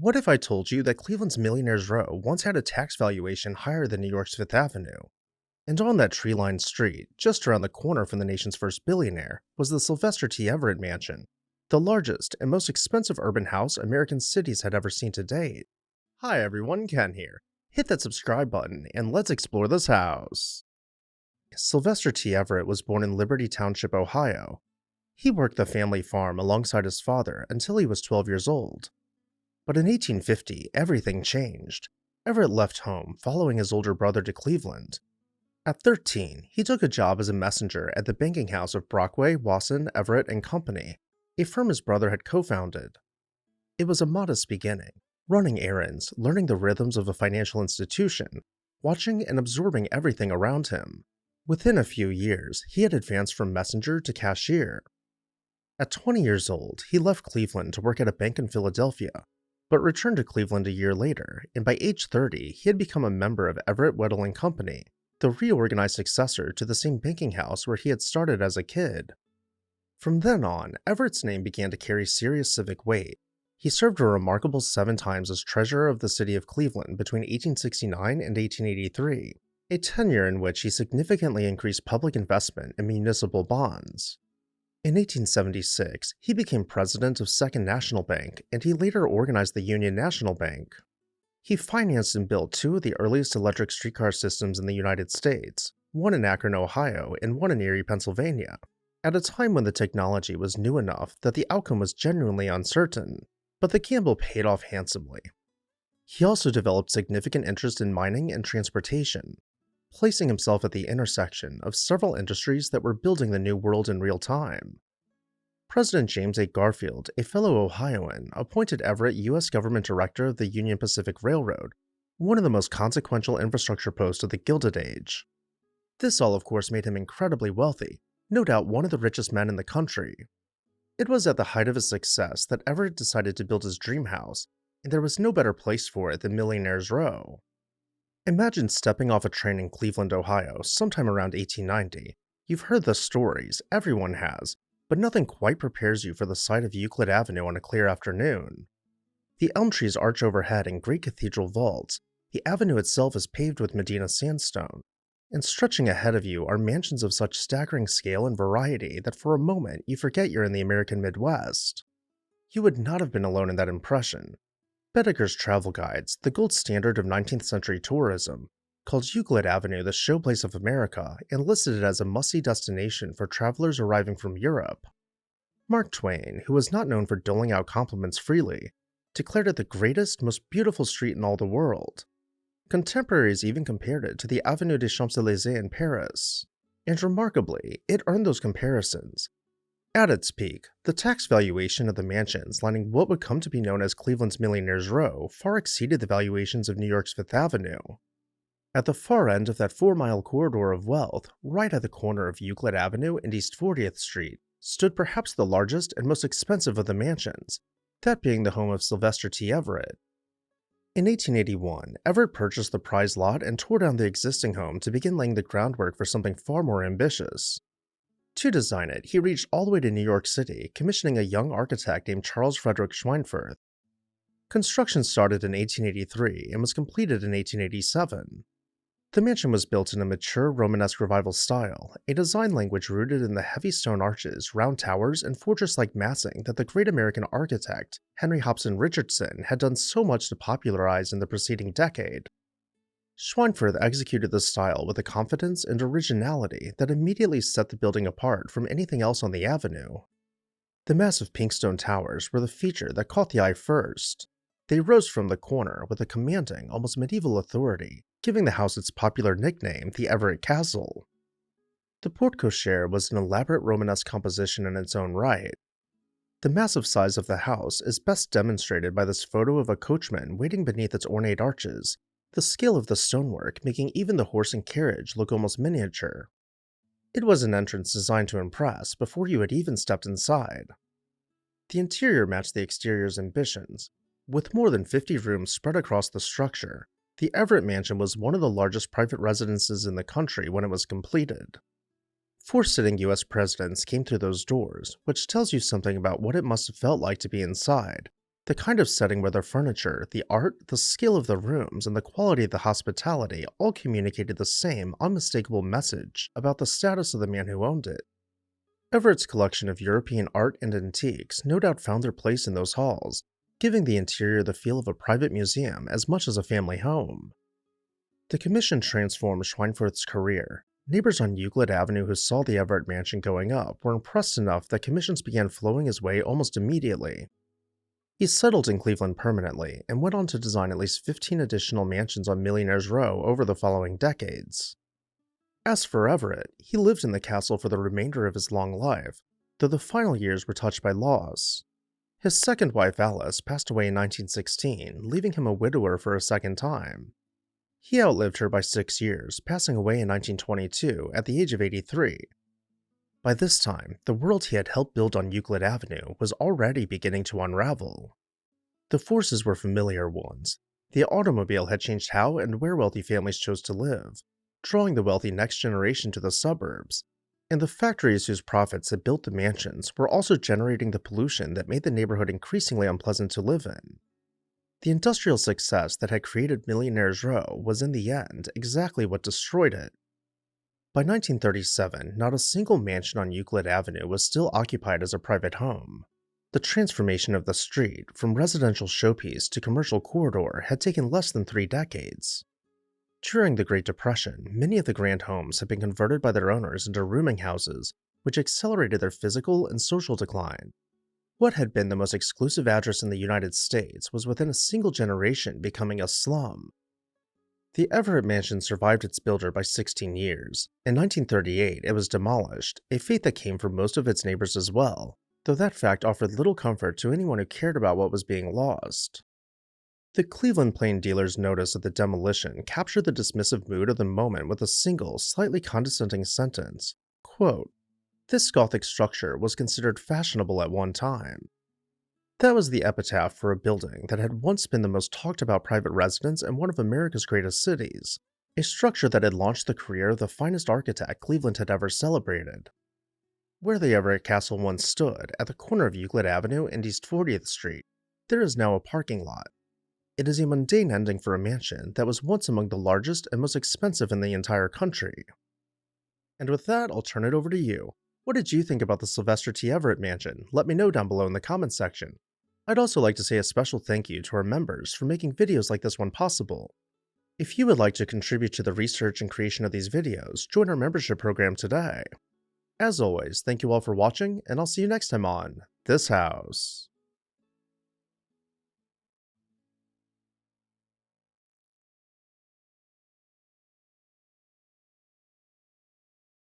What if I told you that Cleveland's Millionaires Row once had a tax valuation higher than New York's Fifth Avenue? And on that tree-lined street, just around the corner from the nation's first billionaire, was the Sylvester T. Everett Mansion, the largest and most expensive urban house American cities had ever seen to date. Hi everyone, Ken here. Hit that subscribe button and let's explore this house. Sylvester T. Everett was born in Liberty Township, Ohio. He worked the family farm alongside his father until he was 12 years old. But in 1850, everything changed. Everett left home, following his older brother to Cleveland. At 13, he took a job as a messenger at the banking house of Brockway, Wasson, Everett and Company, a firm his brother had co-founded. It was a modest beginning, running errands, learning the rhythms of a financial institution, watching and absorbing everything around him. Within a few years, he had advanced from messenger to cashier. At 20 years old, he left Cleveland to work at a bank in Philadelphia, but returned to Cleveland a year later, and by age 30, he had become a member of Everett Weddell and Company, the reorganized successor to the same banking house where he had started as a kid. From then on, Everett's name began to carry serious civic weight. He served a remarkable 7 times as treasurer of the city of Cleveland between 1869 and 1883, a tenure in which he significantly increased public investment in municipal bonds. In 1876, he became president of Second National Bank, and he later organized the Union National Bank. He financed and built 2 of the earliest electric streetcar systems in the United States, one in Akron, Ohio, and one in Erie, Pennsylvania, at a time when the technology was new enough that the outcome was genuinely uncertain, but the gamble paid off handsomely. He also developed significant interest in mining and transportation, placing himself at the intersection of several industries that were building the new world in real time. President James A. Garfield, a fellow Ohioan, appointed Everett U.S. Government Director of the Union Pacific Railroad, one of the most consequential infrastructure posts of the Gilded Age. This all, of course, made him incredibly wealthy, no doubt one of the richest men in the country. It was at the height of his success that Everett decided to build his dream house, and there was no better place for it than Millionaires Row. Imagine stepping off a train in Cleveland, Ohio, sometime around 1890. You've heard the stories, everyone has, but nothing quite prepares you for the sight of Euclid Avenue on a clear afternoon. The elm trees arch overhead in great cathedral vaults, the avenue itself is paved with Medina sandstone, and stretching ahead of you are mansions of such staggering scale and variety that for a moment you forget you're in the American Midwest. You would not have been alone in that impression. Bedeker's travel guides, the gold standard of 19th century tourism, called Euclid Avenue the showplace of America and listed it as a must-see destination for travelers arriving from Europe. Mark Twain, who was not known for doling out compliments freely, declared it the greatest, most beautiful street in all the world. Contemporaries even compared it to the Avenue des Champs-Élysées in Paris, and remarkably, it earned those comparisons. At its peak, the tax valuation of the mansions lining what would come to be known as Cleveland's Millionaires Row far exceeded the valuations of New York's Fifth Avenue. At the far end of that 4-mile corridor of wealth, right at the corner of Euclid Avenue and East 40th Street, stood perhaps the largest and most expensive of the mansions, that being the home of Sylvester T. Everett. In 1881, Everett purchased the prize lot and tore down the existing home to begin laying the groundwork for something far more ambitious. To design it, he reached all the way to New York City, commissioning a young architect named Charles Frederick Schweinfurth. Construction started in 1883 and was completed in 1887. The mansion was built in a mature Romanesque Revival style, a design language rooted in the heavy stone arches, round towers, and fortress-like massing that the great American architect, Henry Hobson Richardson, had done so much to popularize in the preceding decade. Schweinfurth executed the style with a confidence and originality that immediately set the building apart from anything else on the avenue. The massive pink stone towers were the feature that caught the eye first. They rose from the corner with a commanding, almost medieval authority, giving the house its popular nickname, the Everett Castle. The porte-cochere was an elaborate Romanesque composition in its own right. The massive size of the house is best demonstrated by this photo of a coachman waiting beneath its ornate arches, the scale of the stonework making even the horse and carriage look almost miniature. It was an entrance designed to impress before you had even stepped inside. The interior matched the exterior's ambitions. With more than 50 rooms spread across the structure, the Everett Mansion was one of the largest private residences in the country when it was completed. 4 sitting US presidents came through those doors, which tells you something about what it must have felt like to be inside, The kind of setting where the furniture, the art, the scale of the rooms, and the quality of the hospitality all communicated the same unmistakable message about the status of the man who owned it. Everett's collection of European art and antiques no doubt found their place in those halls, giving the interior the feel of a private museum as much as a family home. The commission transformed Schweinfurth's career. Neighbors on Euclid Avenue who saw the Everett Mansion going up were impressed enough that commissions began flowing his way almost immediately. He settled in Cleveland permanently and went on to design at least 15 additional mansions on Millionaires Row over the following decades. As for Everett, he lived in the castle for the remainder of his long life, though the final years were touched by loss. His second wife Alice passed away in 1916, leaving him a widower for a second time. He outlived her by 6 years, passing away in 1922 at the age of 83. By this time, the world he had helped build on Euclid Avenue was already beginning to unravel. The forces were familiar ones. The automobile had changed how and where wealthy families chose to live, drawing the wealthy next generation to the suburbs, and the factories whose profits had built the mansions were also generating the pollution that made the neighborhood increasingly unpleasant to live in. The industrial success that had created Millionaires Row was in the end exactly what destroyed it. By 1937, not a single mansion on Euclid Avenue was still occupied as a private home. The transformation of the street, from residential showpiece to commercial corridor, had taken less than 3 decades. During the Great Depression, many of the grand homes had been converted by their owners into rooming houses, which accelerated their physical and social decline. What had been the most exclusive address in the United States was within a single generation becoming a slum. The Everett Mansion survived its builder by 16 years. In 1938, it was demolished, a fate that came for most of its neighbors as well, though that fact offered little comfort to anyone who cared about what was being lost. The Cleveland Plain Dealer's notice of the demolition captured the dismissive mood of the moment with a single, slightly condescending sentence, quote, "This Gothic structure was considered fashionable at one time." That was the epitaph for a building that had once been the most talked about private residence in one of America's greatest cities, a structure that had launched the career of the finest architect Cleveland had ever celebrated. Where the Everett Castle once stood, at the corner of Euclid Avenue and East 40th Street, there is now a parking lot. It is a mundane ending for a mansion that was once among the largest and most expensive in the entire country. And with that, I'll turn it over to you. What did you think about the Sylvester T. Everett Mansion? Let me know down below in the comments section. I'd also like to say a special thank you to our members for making videos like this one possible. If you would like to contribute to the research and creation of these videos, join our membership program today. As always, thank you all for watching, and I'll see you next time on This House.